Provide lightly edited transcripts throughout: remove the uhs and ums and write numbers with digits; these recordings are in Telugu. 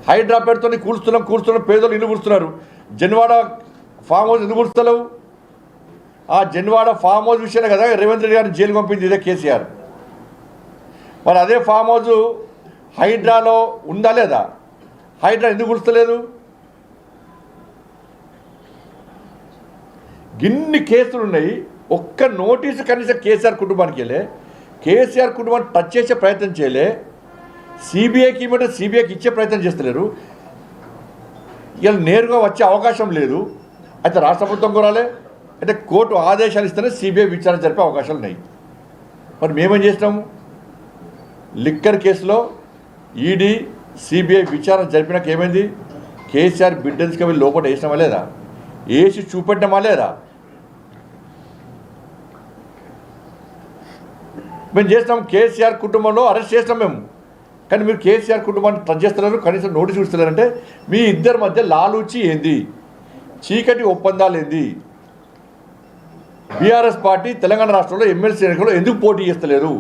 హైడ్రా పేరుతో కూర్చున్నాం పేదలు ఇల్లు కూర్చున్నారు. జన్వాడ ఫామ్ హౌస్ ఎందుకు కూర్చలేవు? ఆ జన్వాడ ఫామ్ హౌస్ విషయాన్ని కదా రేవంత్ రెడ్డి గారిని జైలు పంపింది ఇదే కేసీఆర్. మరి అదే ఫామ్ హౌస్ హైడ్రాలో ఉందా లేదా? హైడ్రా ఎందుకు కూర్చలేదు? ఇన్ని కేసులు ఉన్నాయి, ఒక్క నోటీసు కనీసం కేసీఆర్ కుటుంబానికి వెళ్ళే, కేసీఆర్ కుటుంబాన్ని టచ్ చేసే ప్రయత్నం చేయలే. సిబిఐకి ఇవ్వమంటే సిబిఐకి ఇచ్చే ప్రయత్నం చేస్తలేరు. ఇలా నేరుగా వచ్చే అవకాశం లేదు. అయితే రాష్ట్ర ప్రభుత్వం కోరాలి, అంటే కోర్టు ఆదేశాలు ఇస్తేనే సిబిఐ విచారణ జరిపే అవకాశాలు ఉన్నాయి. మరి మేమేం చేసినాము? లిక్కర్ కేసులో ఈడీ సిబిఐ విచారణ జరిపినాక ఏమైంది? కేసీఆర్ బిడ్డను తీసుకెళ్ళి లోపల వేసినామా లేదా? వేసి చూపెట్టినామా లేదా? మేము చేస్తాం. కేసీఆర్ కుటుంబంలో అరెస్ట్ చేస్తాం మేము, కానీ మీరు కేసీఆర్ కుటుంబాన్ని టచ్ చేస్తున్నారు, కనీసం నోటీస్ ఇస్తున్నారంటే మీ ఇద్దరి మధ్య లాలూచి ఏంది? చీకటి ఒప్పందాలు ఏంది? బీఆర్ఎస్ పార్టీ తెలంగాణ రాష్ట్రంలో ఎమ్మెల్సీ ఎన్నికల్లో ఎందుకు పోటీ చేస్తలేదు?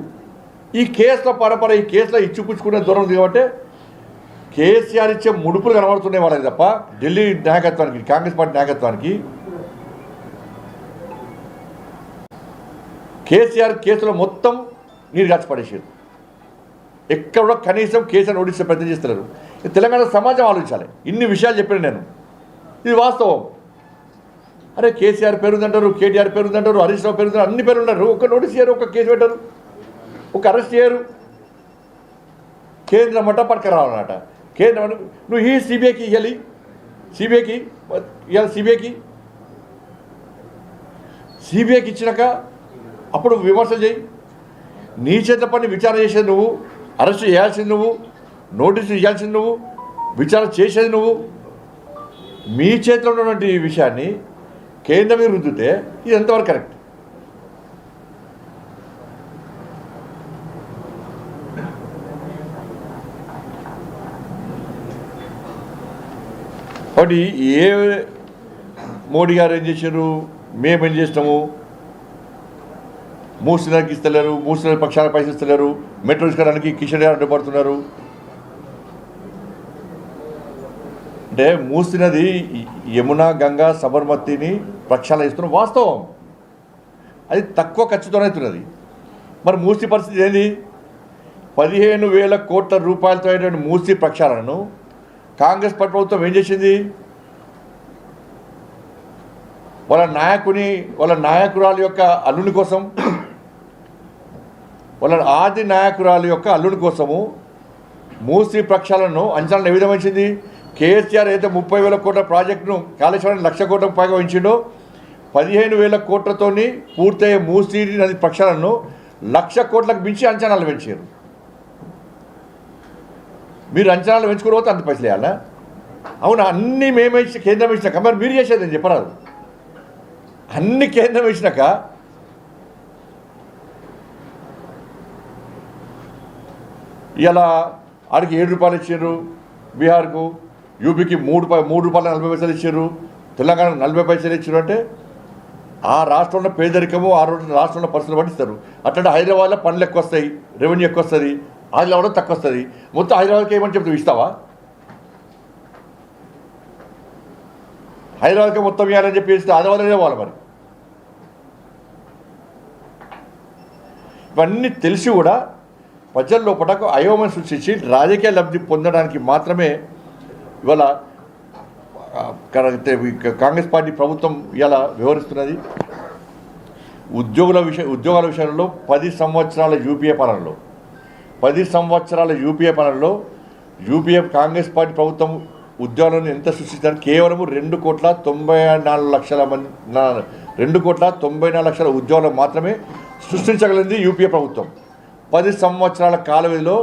ఈ కేసులో పరపర ఈ కేసులో ఇచ్చిపుచ్చుకునే దూరం కాబట్టి కేసీఆర్ ఇచ్చే ముడుపులు కనబడుతున్నాయి వాళ్ళకి తప్ప ఢిల్లీ నాయకత్వానికి, కాంగ్రెస్ పార్టీ నాయకత్వానికి కేసీఆర్ కేసులో మొత్తం నీరు కాచి పడేసారు. ఎక్కడ కూడా కనీసం కేసీఆర్ నోటీస్ ప్రయత్నం చేస్తున్నారు. తెలంగాణ సమాజం ఆలోచించాలి. ఇన్ని విషయాలు చెప్పాను నేను, ఇది వాస్తవం. అరే కేసీఆర్ పేరుందంటారు, కేటీఆర్ పేరుందంటారు, హరీష్ రావు పేరుందంటారు, అన్ని పేరు ఉన్నారు. ఒక నోటీస్ చేయరు, ఒక కేసు పెట్టరు, ఒక అరెస్ట్ చేయరు. కేంద్రం అంట పట్టుకురావాలన్నట. కేంద్రం నువ్వు ఈ సిబిఐకి ఇవ్వాలి, సిబిఐకి ఇచ్చినాక అప్పుడు విమర్శలు చేయి. నీ చేత పని విచారణ చేసేది నువ్వు, అరెస్ట్ చేయాల్సింది నువ్వు, నోటీసులు ఇవ్వాల్సింది నువ్వు, విచారణ చేసేది నువ్వు. మీ చేతిలో ఉన్నటువంటి ఈ విషయాన్ని కేంద్రం మీద రుద్దితే ఇది ఎంతవరకు కరెక్ట్? కాబట్టి ఏ మోడీ గారు ఏం చేశారు, మేమేం చేసినాము? మూసినకి ఇస్తలేరు, మూసిన పక్షాల పైసలు ఇస్తలేరు, మెట్రో తీసుకోవడానికి కిషన్ గారు అడ్డుపడుతున్నారు. అంటే మూసినది యమునా, గంగా, సబర్మతిని ప్రక్షాళన ఇస్తున్న వాస్తవం. అది తక్కువ ఖర్చుతో అవుతున్నది. మరి మూసి పరిస్థితి ఏంది? 15,000 కోట్ల రూపాయలతో అయినటువంటి మూసి ప్రక్షాళనను కాంగ్రెస్ పార్టీ ప్రభుత్వం ఏం చేసింది? వాళ్ళ నాయకురాలు యొక్క అల్లుని కోసం, వాళ్ళ ఆది నాయకురాలు యొక్క అల్లుని కోసము మూసి ప్రక్షాళనను అంచనాలను ఏ విధంగా ఇచ్చింది? కేసీఆర్ అయితే 30,000 కోట్ల ప్రాజెక్టును కాళేశ్వరాన్ని 1,00,000 కోట్లకు పైగా ఉంచిండో, 15,000 కోట్లతోని పూర్తయ్యే మూసి నది ప్రక్షాళనను 1,00,000 కోట్లకు మించి అంచనాలు పెంచారు. మీరు అంచనాలు పెంచుకుని పోతే అంత పైసలు వేయాలా? అవునా? అన్నీ మేమే ఇచ్చి కేంద్రం ఇచ్చినాక మరి మీరు చేసేది నేను చెప్పరాదు. అన్ని కేంద్రం ఇచ్చినాక ఇలా ఆడికి 7 రూపాయలు ఇచ్చారు, బీహార్కు, యూపీకి 3 రూపాయల 40 పైసలు ఇచ్చారు, తెలంగాణకు 40 పైసలు ఇచ్చారు. అంటే ఆ రాష్ట్రంలో పేదరికము, ఆ రాష్ట్రంలో పరిస్థితులు పట్టిస్తారు. అట్లాంటి హైదరాబాద్లో పనులు ఎక్కువ వస్తాయి, రెవెన్యూ ఎక్కువ వస్తుంది, ఆదిలాబాద్లో తక్కువ వస్తుంది. మొత్తం హైదరాబాద్కి ఏమని చెప్తావు? ఇస్తావా? హైదరాబాద్కి మొత్తం ఇవ్వాలని చెప్పి ఇస్తే ఆదిలాబాద్లో ఇవ్వాలి. మరి ఇవన్నీ తెలిసి కూడా ప్రజల లోపల అయోమయం సృష్టించి రాజకీయ లబ్ధి పొందడానికి మాత్రమే ఇవాళ కాంగ్రెస్ పార్టీ ప్రభుత్వం ఇలా వ్యవహరిస్తున్నది. ఉద్యోగాల విషయంలో 10 సంవత్సరాల యూపీఏ పాలనలో 10 సంవత్సరాల యూపీఏ పాలనలో కాంగ్రెస్ పార్టీ ప్రభుత్వం ఉద్యోగాలను ఎంత సృష్టించారు? కేవలం 2,94 లక్షల ఉద్యోగాలు మాత్రమే సృష్టించగలిగింది యూపీఏ ప్రభుత్వం. 10 సంవత్సరాల కాల వ్యవధిలో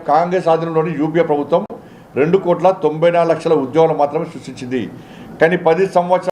కాంగ్రెస్ ఆధీనంలోని యూపీఏ ప్రభుత్వం 2,94 లక్షల ఉద్యోగాలు మాత్రమే సృష్టించింది. కానీ 10 సంవత్సరాల